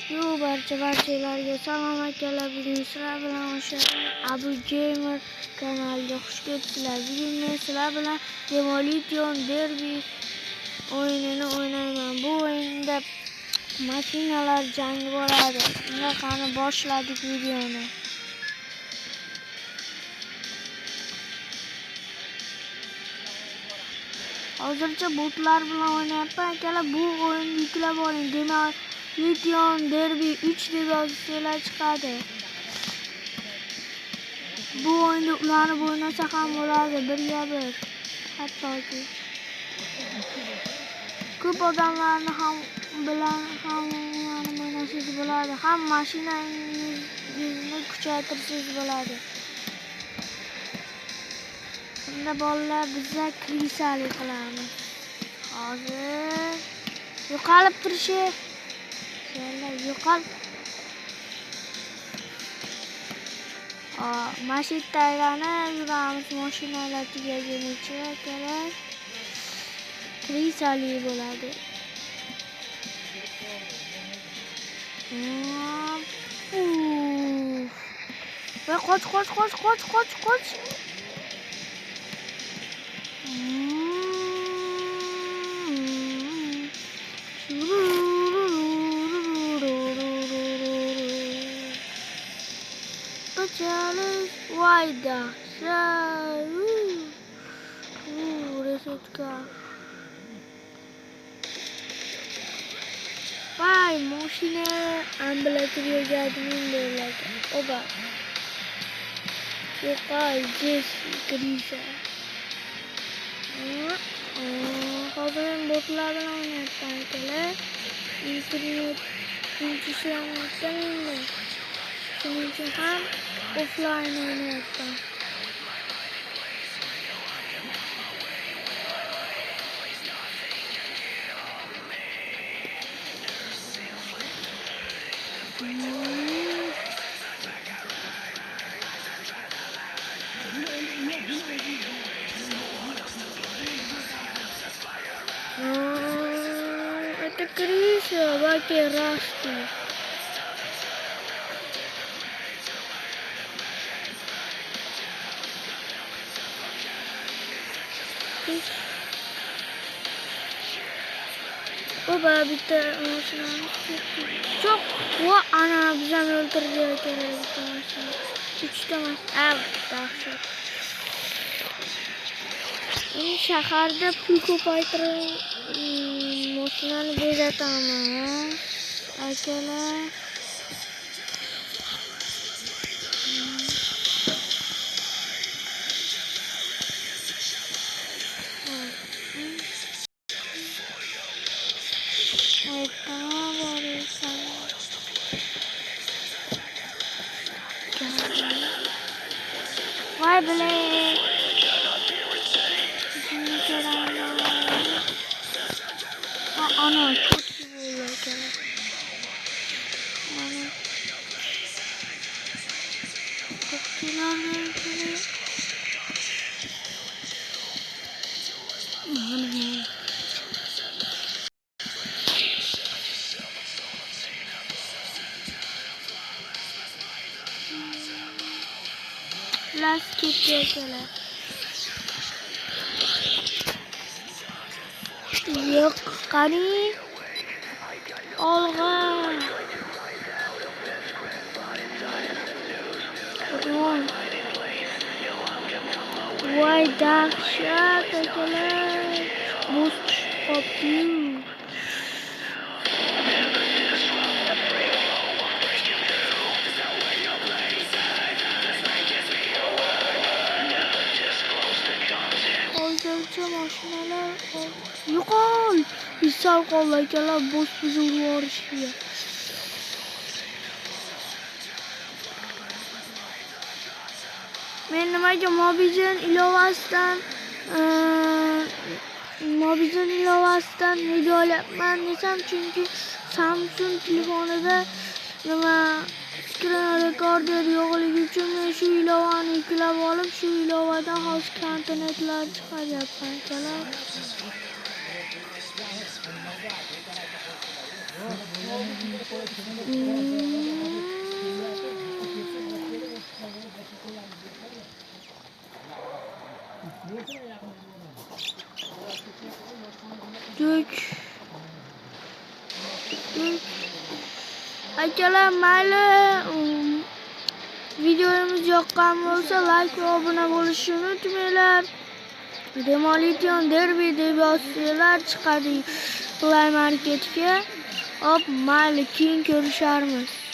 Yo barchalarga salom akalar. Bugun sizlar bilan o'sha Abu Gamer kanaliga xush kelibsizlar. Bugun men sizlar bilan Demolition Derby o'yinini o'ynayman. Bu o'yinda mashinalar jangi bo'ladi. Unda qani boshladik videoni. Hozircha botlar bilan o'ynayapman akalar. Bu o'yinni yuklab oling. Demolition Derby 3 deb yozsanglar chiqadi. Bu o'yinda ularni o'ynasa ham bo'ladi, birga bir. Hattoki ko'p odamlarni ham bilan ham o'ynasangiz bo'ladi. Ham mashinangizni kuchaytirsangiz bo'ladi. Bunda bolalar bizga krisali qilamiz. Hozir yo'qolib turishi. Yo'qol. Mashina aylanib yuramiz, mashinalar tugagunicha kerak. Krisali bo'ladi. Va qoch. Wayda. Resetka. Vay, mashina ambulatoriya gadmin bo'ladi. Oba. Yo'qol, Jessica. Hozir botlar bilan o'ynayapman akalar. Internet ishlamayapti. Shuning uchun ham offline o'ynayapman. Это Криса, Ваки Расти. Oba bitta mashinani çok va ana bizani o'ldirdi kerak bitta mashina. 3 ta mashina. Dahshat. Shaharda pul ko'paytirib mashinani bezataman akalar. Vay bile. Ana çok iyi oluyor. Ana. Çok güzel. Lastik yapıyorlar. Yok kani. Olga. Vay dahşat akalar. Boost koptu. Maşinalar yo'qol. Isal qo'llaganlar bo'sh buzib yuborishga. Men nimaga Mobizen ilovasidan video olyapman desam, chunki Samsung telefonida nima screen recorder yo'qligi uchun men shu ilovani yuklab olib, shu ilovadan hozir kontentlar chiqaryapman akalar. Dük. Akalar mayli videomiz yoqqan bo'lsa like va obuna bo'lishni unutmanglar. Demolition Derby deb yozsanglar chiqadi Play Marketga. Hop, mayli keyin ko'risharmiz.